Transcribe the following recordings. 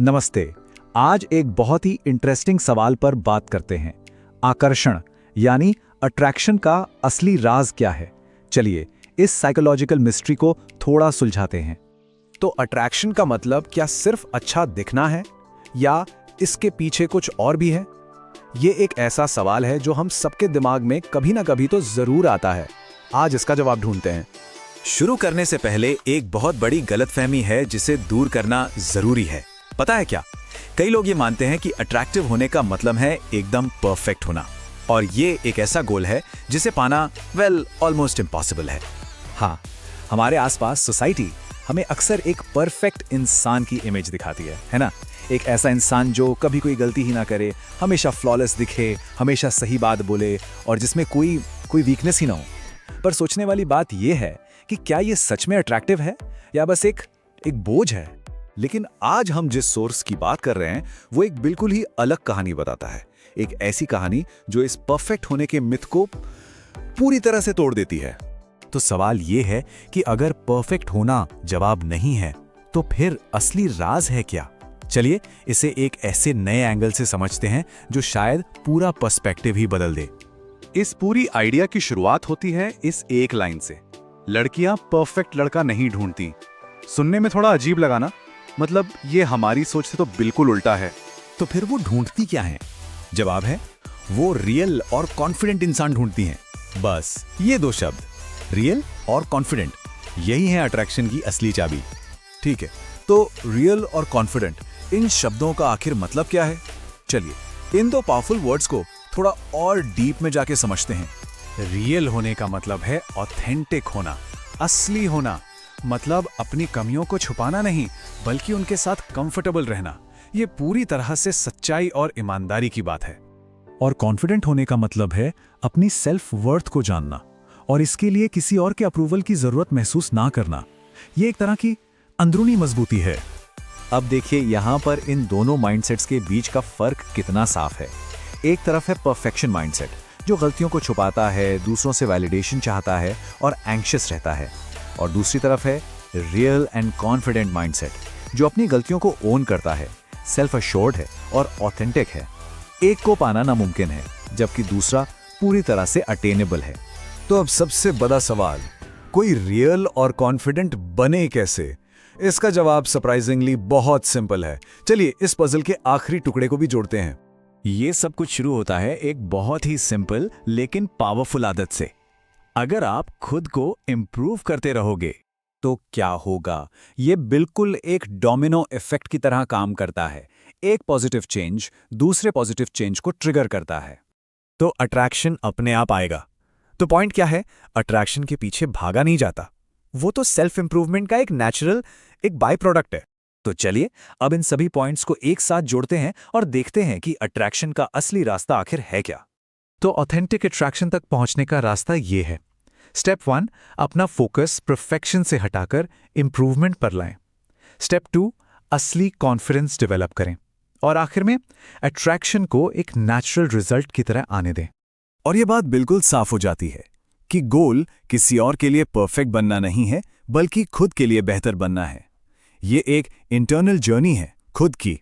नमस्ते। आज एक बहुत ही इंटरेस्टिंग सवाल पर बात करते हैं। आकर्षण यानी अट्रैक्शन का असली राज क्या है? चलिए इस साइकोलॉजिकल मिस्ट्री को थोड़ा सुलझाते हैं। तो अट्रैक्शन का मतलब क्या सिर्फ अच्छा दिखना है या इसके पीछे कुछ और भी है? ये एक ऐसा सवाल है जो हम सबके दिमाग में कभी ना कभी तो जरूर आता है। आज इसका जवाब ढूंढते हैं। शुरू करने से पहले एक बहुत बड़ी गलतफहमी है जिसे दूर करना जरूरी है। पता है क्या? कई लोग ये मानते हैं कि अट्रैक्टिव होने का मतलब है एकदम परफेक्ट होना, और ये एक ऐसा गोल है जिसे पाना ऑलमोस्ट इम्पॉसिबल है। हाँ, हमारे आसपास सोसाइटी हमें अक्सर एक परफेक्ट इंसान की इमेज दिखाती है ना? एक ऐसा इंसान जो कभी कोई गलती ही ना करे, हमेशा फ्लॉलेस दिखे, हमेशा सही बात बोले और जिसमें कोई वीकनेस ही ना हो। पर सोचने वाली बात यह है कि क्या ये सच में अट्रैक्टिव है या बस एक बोझ है? लेकिन आज हम जिस सोर्स की बात कर रहे हैं वो एक बिल्कुल ही अलग कहानी बताता है। एक ऐसी कहानी जो इस परफेक्ट होने के मिथ को पूरी तरह से तोड़ देती है। तो सवाल ये है कि अगर परफेक्ट होना जवाब नहीं है तो फिर असली राज है क्या? चलिए इसे एक ऐसे नए एंगल से समझते हैं जो शायद पूरा पर्सपेक्टिव ही बदल दे। इस पूरी आइडिया की शुरुआत होती है इस एक लाइन से। लड़कियां परफेक्ट लड़का नहीं ढूंढती। सुनने में थोड़ा अजीब लगा ना? मतलब ये हमारी सोच से तो बिल्कुल उल्टा है। तो फिर वो ढूंढती क्या है? जवाब है वो रियल और कॉन्फिडेंट इंसान ढूंढती हैं। बस ये दो शब्द, रियल और कॉन्फिडेंट, यही है अट्रैक्शन की असली चाबी। ठीक है, तो रियल और कॉन्फिडेंट, इन शब्दों का आखिर मतलब क्या है? चलिए इन दो पावरफुल वर्ड्स को थोड़ा और डीप में जाके समझते हैं। रियल होने का मतलब है ऑथेंटिक होना, असली होना। मतलब अपनी कमियों को छुपाना नहीं, बल्कि उनके साथ कंफर्टेबल रहना। ये पूरी तरह से सच्चाई और ईमानदारी की बात है। और कॉन्फिडेंट होने का मतलब है अपनी सेल्फ वर्थ को जानना और इसके लिए किसी और के अप्रूवल की जरूरत महसूस ना करना। ये एक तरह की अंदरूनी मजबूती है। अब देखिए यहाँ पर इन दोनों माइंडसेट्स के बीच का फर्क कितना साफ है। एक तरफ है परफेक्शन माइंडसेट, जो गलतियों को छुपाता है, दूसरों से वैलिडेशन चाहता है और एंग्शियस रहता है। और दूसरी तरफ है रियल एंड कॉन्फिडेंट माइंडसेट, जो अपनी गलतियों को ओन करता है, सेल्फ अश्योर्ड है और ऑथेंटिक है। एक को पाना नामुमकिन है, जबकि दूसरा पूरी तरह से अटेनेबल है। तो अब सबसे बड़ा सवाल, कोई रियल और कॉन्फिडेंट बने कैसे? इसका जवाब सरप्राइजिंगली बहुत सिंपल है। चलिए इस पजल के आखिरी टुकड़े को भी जोड़ते हैं। ये सब कुछ शुरू होता है एक बहुत ही सिंपल लेकिन पावरफुल आदत से। अगर आप खुद को इम्प्रूव करते रहोगे तो क्या होगा? ये बिल्कुल एक डोमिनो इफेक्ट की तरह काम करता है। एक पॉजिटिव चेंज दूसरे पॉजिटिव चेंज को ट्रिगर करता है, तो अट्रैक्शन अपने आप आएगा। तो पॉइंट क्या है? अट्रैक्शन के पीछे भागा नहीं जाता, वो तो सेल्फ इंप्रूवमेंट का एक नेचुरल बाय प्रोडक्ट है। तो चलिए अब इन सभी पॉइंट्स को एक साथ जोड़ते हैं और देखते हैं कि अट्रैक्शन का असली रास्ता आखिर है क्या। तो ऑथेंटिक अट्रैक्शन तक पहुंचने का रास्ता ये है। स्टेप 1, अपना फोकस परफेक्शन से हटाकर इंप्रूवमेंट पर लाएं। स्टेप 2, असली कॉन्फिडेंस डेवलप करें। और आखिर में अट्रैक्शन को एक नेचुरल रिजल्ट की तरह आने दें। और ये बात बिल्कुल साफ हो जाती है कि गोल किसी और के लिए परफेक्ट बनना नहीं है, बल्कि खुद के लिए बेहतर बनना है। ये एक इंटरनल जर्नी है खुद की।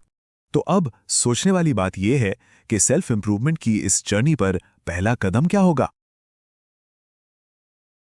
तो अब सोचने वाली बात यह है कि सेल्फ इंप्रूवमेंट की इस जर्नी पर पहला कदम क्या होगा?